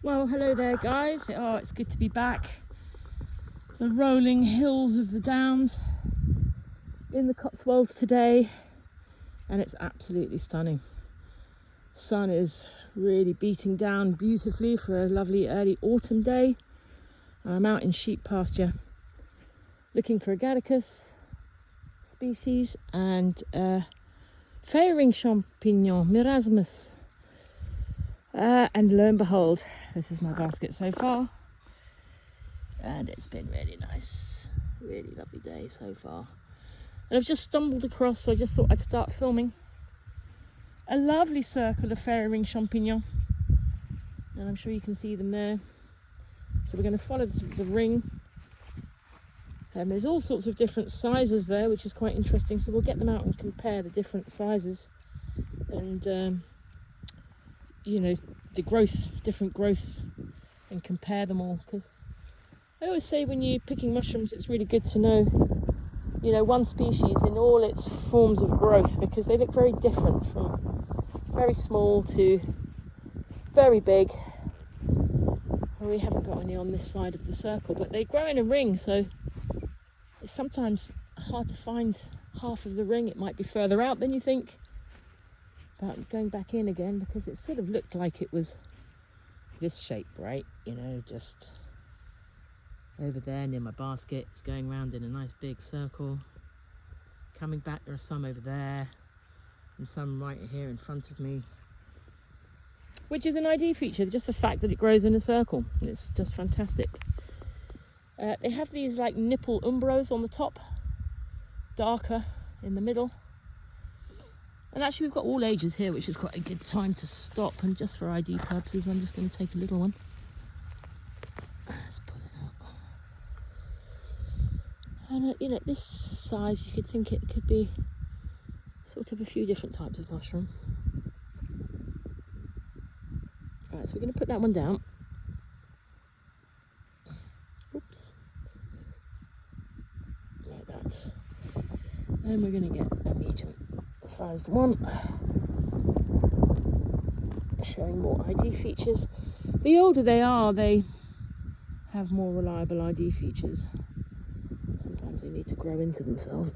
Well, hello there guys. Oh, it's good to be back. The rolling hills of the Downs in the Cotswolds today, and it's absolutely stunning. Sun is really beating down beautifully for a lovely early autumn day. I'm out in sheep pasture looking for Agaricus species and Fairy Ring Champinions, Marasmius. And lo and behold, this is my basket so far, and it's been really nice, really lovely day so far. And I've just stumbled across, so I just thought I'd start filming a lovely circle of Fairy Ring Champinions, and I'm sure you can see them there. So we're going to follow the ring, and there's all sorts of different sizes there, which is quite interesting. So we'll get them out and compare the different sizes, and you know, the different growths, and compare them all, because I always say when you're picking mushrooms it's really good to know, you know, one species in all its forms of growth, because they look very different, from very small to very big. We haven't got any on this side of the circle, but they grow in a ring, so it's sometimes hard to find half of the ring. It might be further out than you think. But going back in again, because it sort of looked like it was this shape, right? You know, just over there near my basket. It's going round in a nice big circle. Coming back, there are some over there and some right here in front of me, which is an ID feature, just the fact that it grows in a circle. It's just fantastic. They have these like nipple umbros on the top, darker in the middle. And actually we've got all ages here, which is quite a good time to stop, and just for ID purposes I'm just going to take a little one. Let's pull it out. And you know, this size, you could think it could be sort of a few different types of mushroom. Alright, so we're going to put that one down. Oops. Like that. And we're going to get a medium sized one, showing more ID features. The older they are, they have more reliable ID features. Sometimes they need to grow into themselves.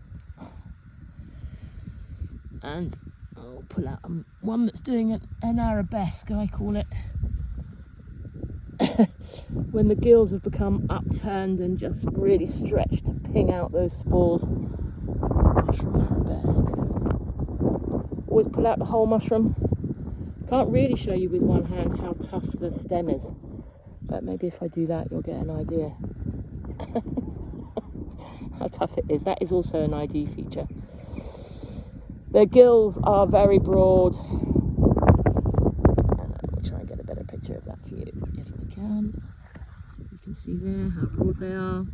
And I'll pull out one that's doing an arabesque, I call it. When the gills have become upturned and just really stretched to ping out those spores. Mushroom arabesque. Always pull out the whole mushroom. Can't really show you with one hand how tough the stem is, but maybe if I do that you'll get an idea how tough it is. That is also an ID feature. Their gills are very broad, and I will try and get a better picture of that for you if I can. You can see there how broad they are,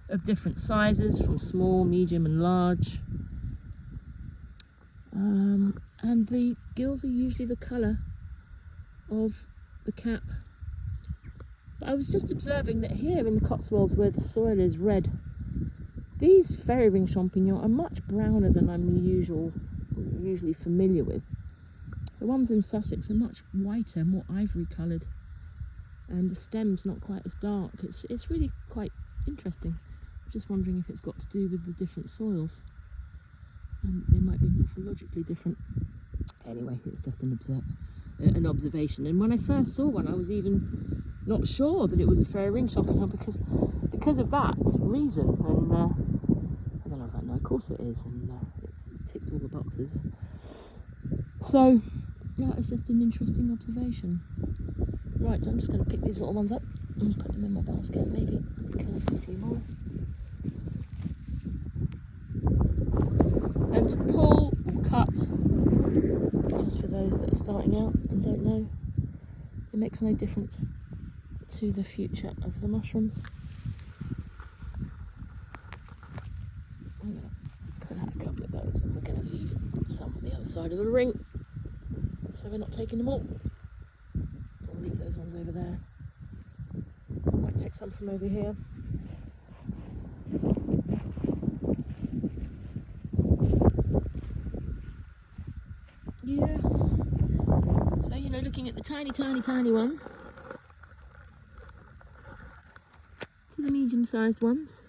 of different sizes, from small, medium and large. And the gills are usually the colour of the cap. But I was just observing that here in the Cotswolds, where the soil is red, these Fairy Ring Champinions are much browner than I'm usually familiar with. The ones in Sussex are much whiter, more ivory coloured, and the stem's not quite as dark. It's really quite interesting. I'm just wondering if it's got to do with the different soils. And they might be morphologically different. Anyway, it's just an observation. And when I first saw one, I was even not sure that it was a Fairy Ring Champignon because of that reason. And then I was like, no, of course it is. And it ticked all the boxes. So, yeah, it's just an interesting observation. Right, I'm just going to pick these little ones up and put them in my basket. Maybe collect a few more. And to pull or cut, just for those that are starting out and don't know, it makes no difference to the future of the mushrooms. I'm going to pull out a couple of those, and we're going to leave some on the other side of the ring, so we're not taking them all. We'll leave those ones over there. I might take some from over here. Yeah. So, you know, looking at the tiny ones, to the medium-sized ones.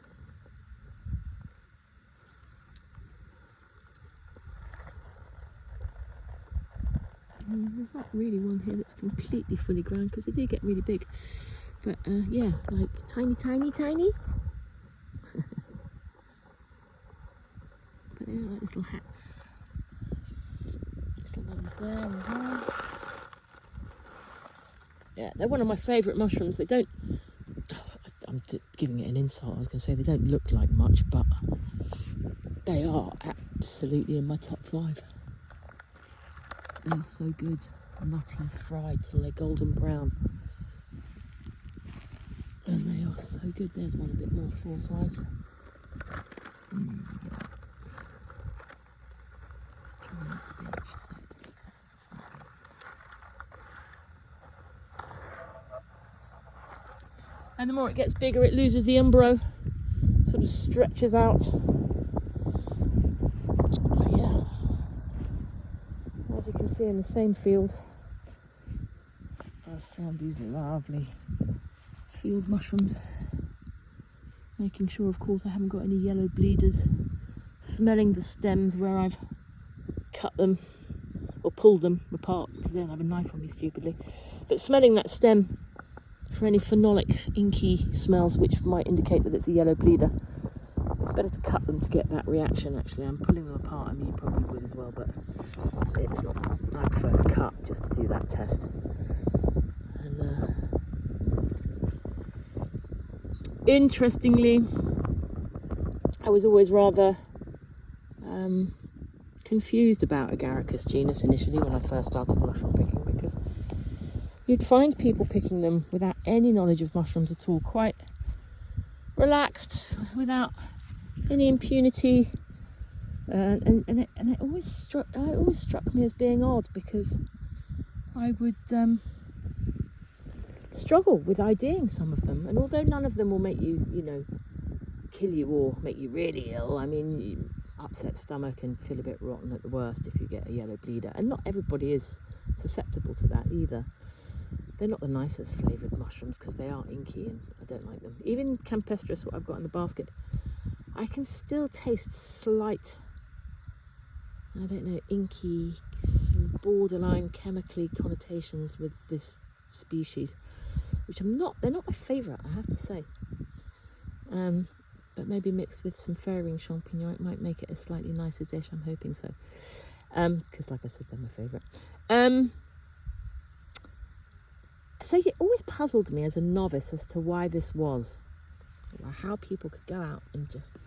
There's not really one here that's completely fully grown because they do get really big. But yeah, like tiny. But they're like little hats. Little ones there as well. Yeah, they're one of my favourite mushrooms. They don't... I'm giving it an insult. I was going to say they don't look like much, but they are absolutely in my top 5. They're so good. Nutty, fried till they're golden brown. And they are so good. There's one a bit more full size. And the more it gets bigger, it loses the umbro. Sort of stretches out. But yeah. As you can see in the same field, I've found these lovely field mushrooms. Making sure, of course, I haven't got any yellow bleeders. Smelling the stems where I've cut them or pulled them apart because I don't have a knife on me stupidly. But smelling that stem for any phenolic, inky smells which might indicate that it's a yellow bleeder. It's better to cut them to get that reaction. Actually, I'm pulling them apart. I mean, you probably would as well, but it's not. I prefer to cut just to do that test. And interestingly, I was always rather confused about Agaricus genus initially when I first started mushroom picking, because you'd find people picking them without any knowledge of mushrooms at all, quite relaxed, without any impunity, and it always struck me as being odd, because I would struggle with IDing some of them, and although none of them will make you, kill you or make you really ill, I mean, upset stomach and feel a bit rotten at the worst if you get a yellow bleeder, and not everybody is susceptible to that either. They're not the nicest flavoured mushrooms because they are inky and I don't like them. Even campestris, what I've got in the basket, I can still taste slight, I don't know, inky, borderline chemically connotations with this species, which they're not my favourite, I have to say. But maybe mixed with some Fairy Ring Champinions, it might make it a slightly nicer dish, I'm hoping so. Because like I said, they're my favourite. So it always puzzled me as a novice as to why this was. How people could go out and just,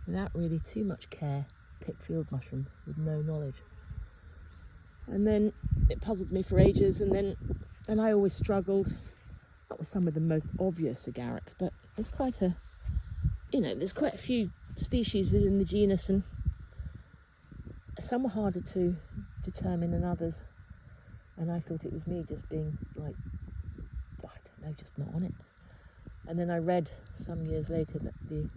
without really too much care, pick field mushrooms with no knowledge. And then it puzzled me for ages, and I always struggled, not with some of the most obvious agarics, but there's quite a few species within the genus, and some are harder to determine than others. And I thought it was me just being like, I don't know, just not on it. And then I read some years later that the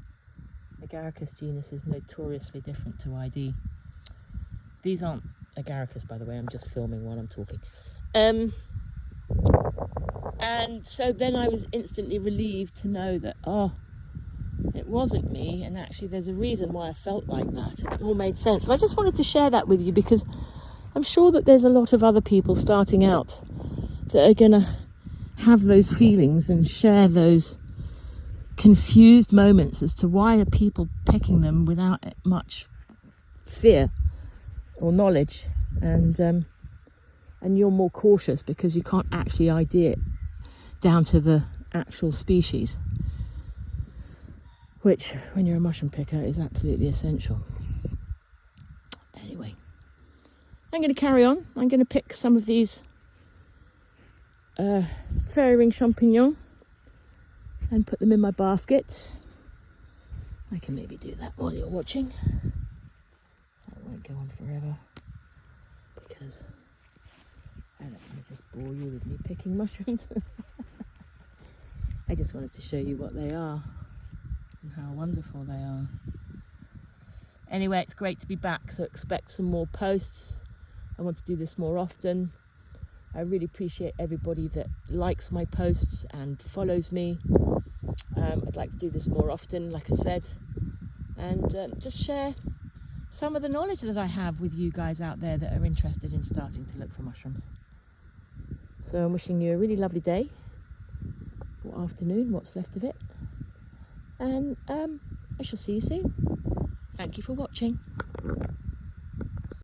Agaricus genus is notoriously different to ID. These aren't Agaricus, by the way, I'm just filming while I'm talking. And so then I was instantly relieved to know that, it wasn't me, and actually there's a reason why I felt like that. It all made sense. And I just wanted to share that with you, because I'm sure that there's a lot of other people starting out that are going to have those feelings and share those confused moments as to why are people picking them without much fear or knowledge, and you're more cautious because you can't actually ID it down to the actual species, which when you're a mushroom picker is absolutely essential. Anyway, I'm going to carry on. I'm going to pick some of these Fairy Ring Champinions and put them in my basket. I can maybe do that while you're watching. That won't go on forever, because I don't want to just bore you with me picking mushrooms. I just wanted to show you what they are and how wonderful they are. Anyway, it's great to be back, so expect some more posts. I want to do this more often. I really appreciate everybody that likes my posts and follows me. I'd like to do this more often, like I said, and just share some of the knowledge that I have with you guys out there that are interested in starting to look for mushrooms. So I'm wishing you a really lovely day, or afternoon, what's left of it, and I shall see you soon. Thank you for watching.